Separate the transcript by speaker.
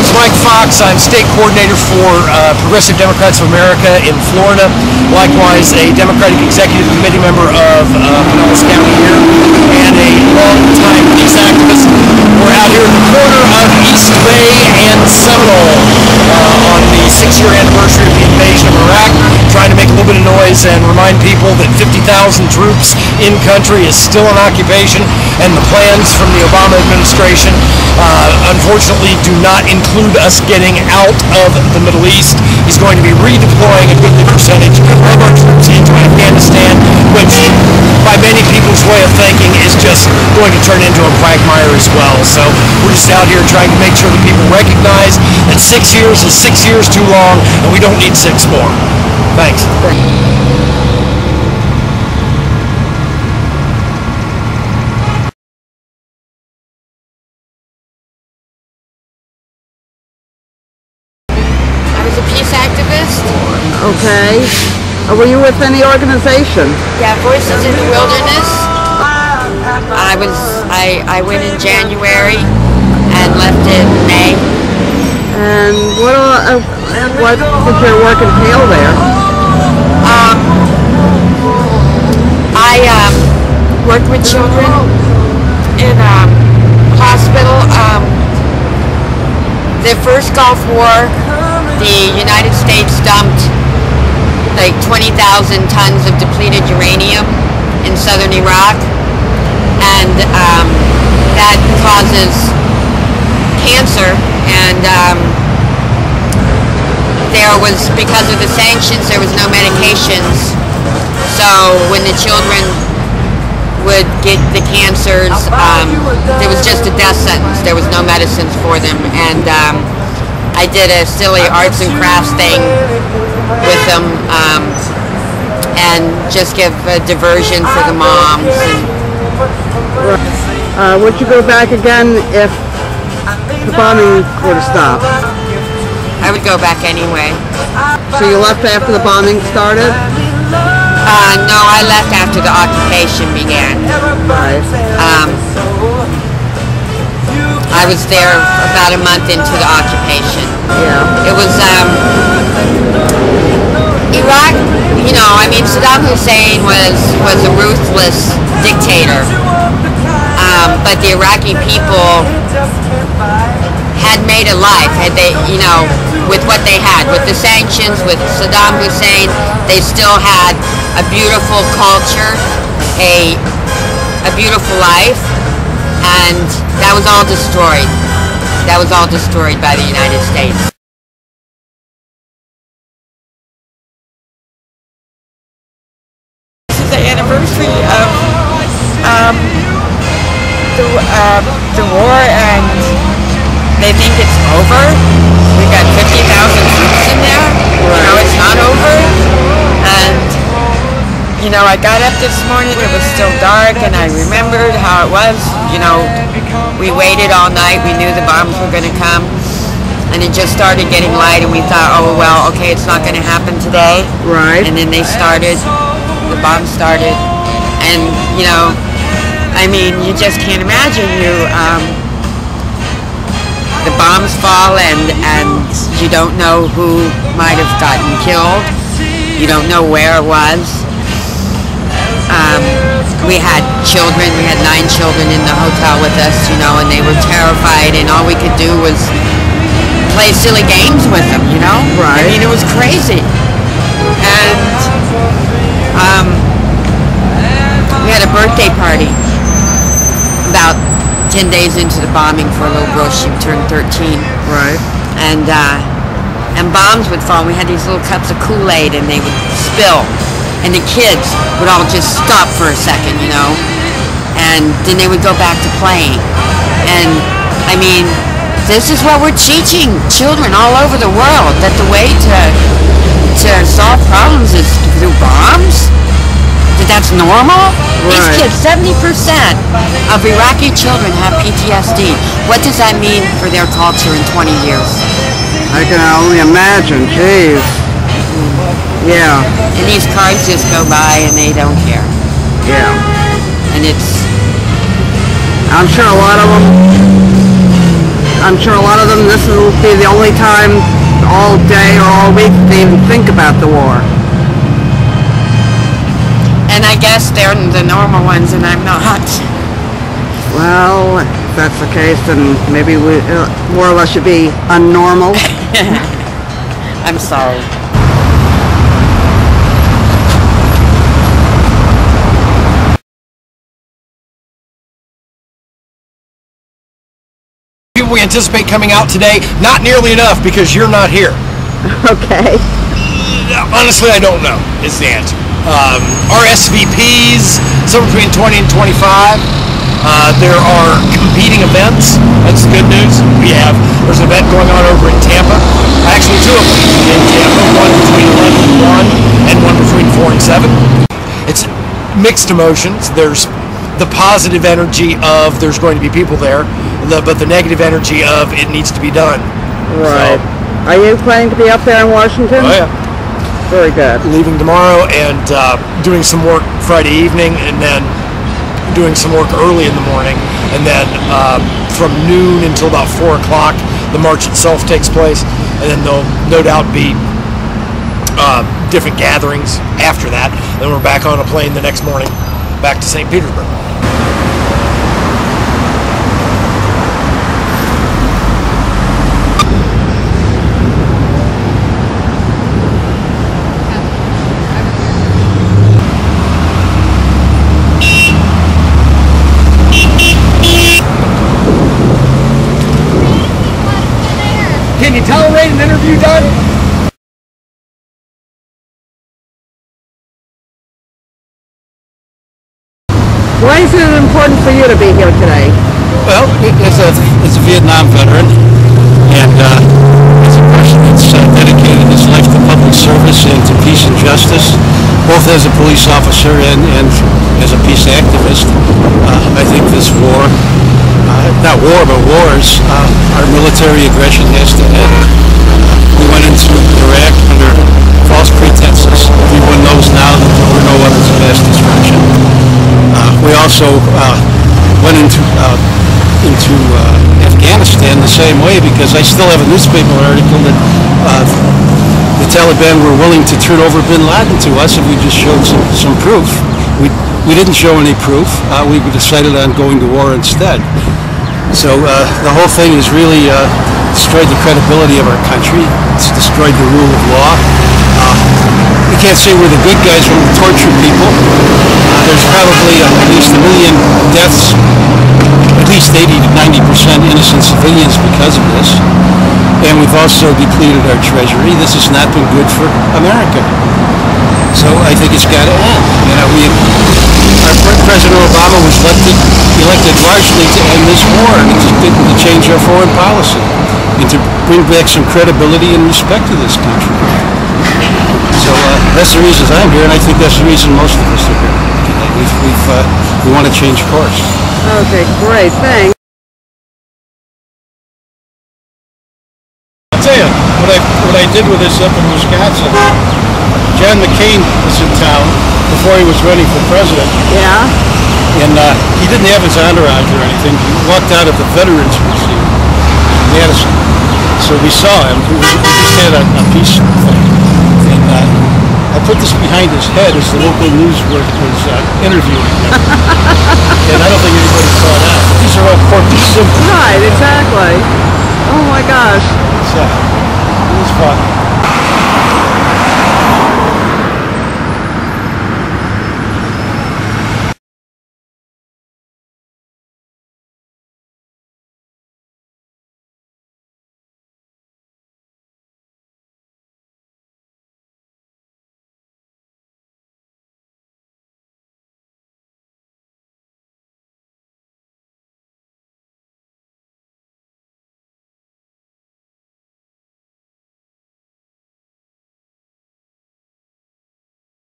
Speaker 1: name's Mike Fox. I'm state coordinator for Progressive Democrats of America in Florida. Likewise, a Democratic Executive Committee member of Pinellas County here, and a long-time peace activist. We're out here at the corner of East Bay and Seminole on the 6-year anniversary of the invasion of Iraq, trying to make a little bit of noise and remind people that 50,000 troops in country is still in occupation, and the plans from the Obama administration unfortunately do not include us getting out of the Middle East. He's going to be redeploying a goodly percentage of our troops into Afghanistan, which by many people's way of thinking is just going to turn into a quagmire as well. So we're just out here trying to make sure that people recognize that 6 years is 6 years too long, and we don't need 6 more. Thanks.
Speaker 2: Okay. Were you with any organization?
Speaker 3: Yeah, Voices in the Wilderness. I went in January and left in May.
Speaker 2: And what did your work entail there?
Speaker 3: I worked with children in a hospital. The first Gulf War, the United States dumped like 20,000 tons of depleted uranium in southern Iraq, and that causes cancer, and there was, because of the sanctions, there was no medications, so when the children would get the cancers, there was just a death sentence. There was no medicines for them, and I did a silly arts and crafts thing with them, and just give a diversion for the moms.
Speaker 2: Would you go back again if the bombing were to stop?
Speaker 3: I would go back anyway.
Speaker 2: So you left after the bombing started?
Speaker 3: No, I left after the occupation began.
Speaker 2: Right.
Speaker 3: I was there about a month into the occupation.
Speaker 2: Yeah.
Speaker 3: It was, Iraq, you know, I mean, Saddam Hussein was a ruthless dictator. But the Iraqi people had made a life, you know, with what they had. With the sanctions, with Saddam Hussein, they still had a beautiful culture, a beautiful life, and that was all destroyed. That was all destroyed by the United States. This is the anniversary of the war, and they think it's over. We got 50,000 troops in there. You know, it's not over. And you know, I got up this morning, it was still dark, and I remembered how it was. You know, we waited all night, we knew the bombs were going to come, and it just started getting light, and we thought, oh, well, okay, it's not going to happen today.
Speaker 2: Right.
Speaker 3: And then they started, the bombs started, and, you know, I mean, you just can't imagine, the bombs fall, and you don't know who might have gotten killed. You don't know where it was. We had children, we had 9 children in the hotel with us, you know, and they were terrified, and all we could do was play silly games with them, you know?
Speaker 2: Right.
Speaker 3: I mean, it was crazy. And we had a birthday party about 10 days into the bombing for a little girl. She turned 13.
Speaker 2: Right.
Speaker 3: And bombs would fall. We had these little cups of Kool-Aid, and they would spill. And the kids would all just stop for a second, you know, and then they would go back to playing. And I mean, this is what we're teaching children all over the world, that the way to solve problems is through bombs? That that's normal?
Speaker 2: Right.
Speaker 3: These kids, 70% of Iraqi children have PTSD. What does that mean for their culture in 20 years?
Speaker 2: I can only imagine, jeez. Yeah.
Speaker 3: And these cars just go by and they don't care.
Speaker 2: Yeah.
Speaker 3: And it's...
Speaker 2: I'm sure a lot of them I'm sure a lot of them, this will be the only time all day or all week they even think about the war.
Speaker 3: And I guess they're the normal ones and I'm not.
Speaker 2: Well, if that's the case, then maybe we more or less should be unnormal.
Speaker 3: I'm sorry.
Speaker 1: People we anticipate coming out today, not nearly enough because you're not here.
Speaker 2: Okay.
Speaker 1: Honestly, I don't know is the answer. RSVPs, somewhere between 20 and 25. There are competing events. That's the good news. There's an event going on over in Tampa. Actually, two of them in Tampa. One between 11 and 1 and one between 4 and 7. It's mixed emotions. There's the positive energy of there's going to be people there, but the negative energy of it needs to be done.
Speaker 2: Right. So, are you planning to be up there in Washington?
Speaker 1: Oh, yeah.
Speaker 2: Very good.
Speaker 1: Leaving tomorrow and doing some work Friday evening, and then doing some work early in the morning, and then from noon until about 4 o'clock, the march itself takes place, and then there'll no doubt be different gatherings after that. Then we're back on a plane the next morning, back to St. Petersburg. Can you tolerate an interview done?
Speaker 2: Why is it important for you to be here today?
Speaker 4: Well, as a Vietnam veteran, and as a person that's dedicated his life to public service and to peace and justice, both as a police officer and as a peace activist, I think this war, not war, but wars, our military aggression has to end. We went into Iraq under false pretenses. Everyone knows now that there were no weapons of mass destruction. We also went into Afghanistan the same way, because I still have a newspaper article that the Taliban were willing to turn over bin Laden to us if we just showed some proof. We didn't show any proof. We decided on going to war instead. So the whole thing has really destroyed the credibility of our country. It's destroyed the rule of law. We can't say we're the good guys when we torture people. There's probably at least 1 million deaths, at least 80 to 90% innocent civilians because of this. And we've also depleted our treasury. This has not been good for America. So I think it's got to end. Our President Obama was elected largely to end this war and to change our foreign policy and to bring back some credibility and respect to this country. So that's the reasons I'm here, and I think that's the reason most of us are here. We want to change course.
Speaker 2: Okay, great, thanks.
Speaker 4: I'll tell you what I did with this up in Wisconsin. John McCain was in town before he was running for president.
Speaker 2: Yeah?
Speaker 4: And he didn't have his entourage or anything. He walked out of the Veterans Museum in Madison. So we saw him. We just had a peace thing. And I put this behind his head as the local news was interviewing him. And I don't think anybody saw that. These are all corporate symbols.
Speaker 2: Right, exactly. Oh my gosh.
Speaker 4: So, it was fun.